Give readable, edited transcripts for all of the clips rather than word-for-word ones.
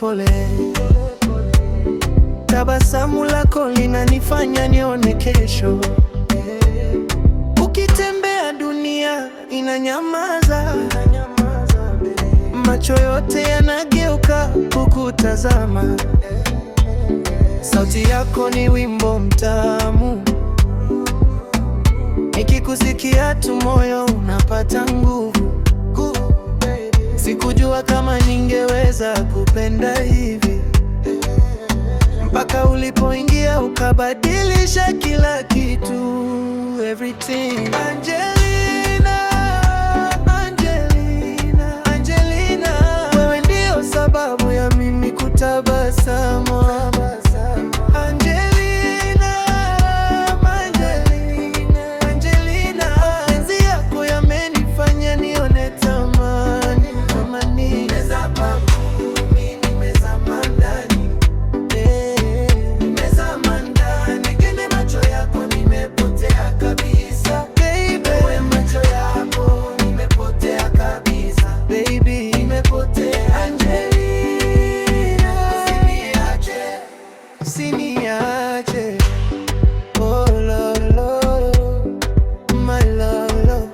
pole. Tabasamu lako linanifanya nione kesho. Ukitembea dunia inanyamaza, macho yote yanageuka kukutazama. Sauti yako ni wimbo mtamu, nikikusikia tu moyo unapata nguvu. Sikujua kama ningeweza kupenda hivi, mpaka ulipoingia ukabadilisha kila kitu. Everything. Angelina, Angelina, Angelina, wewe ndio sababu ya mimi kutabasamu. Angelina, Angelina, Angelina, mapenzi yako yamenifanya nione tamani. Nimezama ndani, nimezama ndani, kwenye macho yako nimepotea kabisa. Baby, wewe macho yako nimepotea kabisa. Baby, nimepotea. Angelina, usiniache, usiniache. Oh Lord, Lord, my love, love.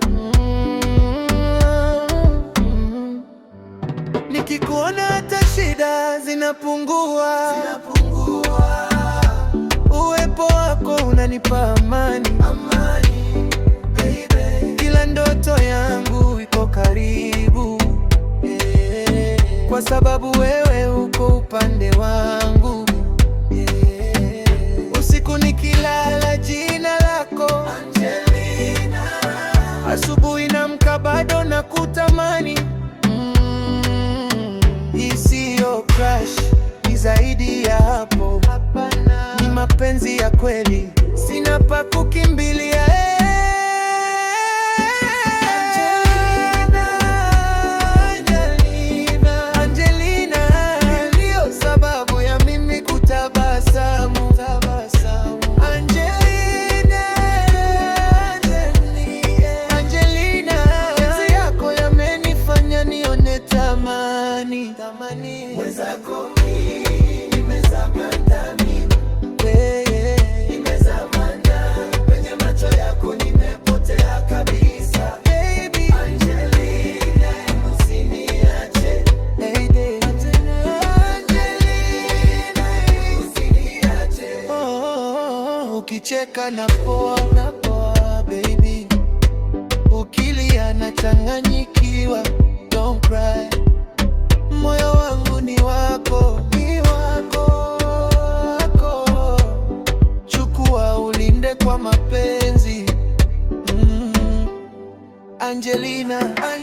Nikikuona hata shida zinapungua, uwepo wako unanipa amani, baby. Kila ndoto yangu iko karibu, kwa sababu wewe uko upande wangu, Usiku nikilala jina lako Angelina, asubuhi naamka bado nakutamani. Hii siyo crush, ni zaidi ya hapo. Ni mapenzi ya kweli, sina pa kukimbilia. Angelina, Angelina, Angelina, ndio sababu ya mimi kutabasamu. Angelina, Angelina, Angelina, mapenzi yako yamenifanya nione tamani. Mwenzako mimi nimezama ndani, nimezama ndani, kwenye macho yako nimepotea kabisa. Baby, Angelina, usiniache. Angelina, usiniache. Ukicheka napoa, baby. Ukilia nachanganyikiwa. Don't cry. Moyo wangu ni wako, ni wako, wako. Chukua ulinde kwa mapenzi. Angelina, Angelina.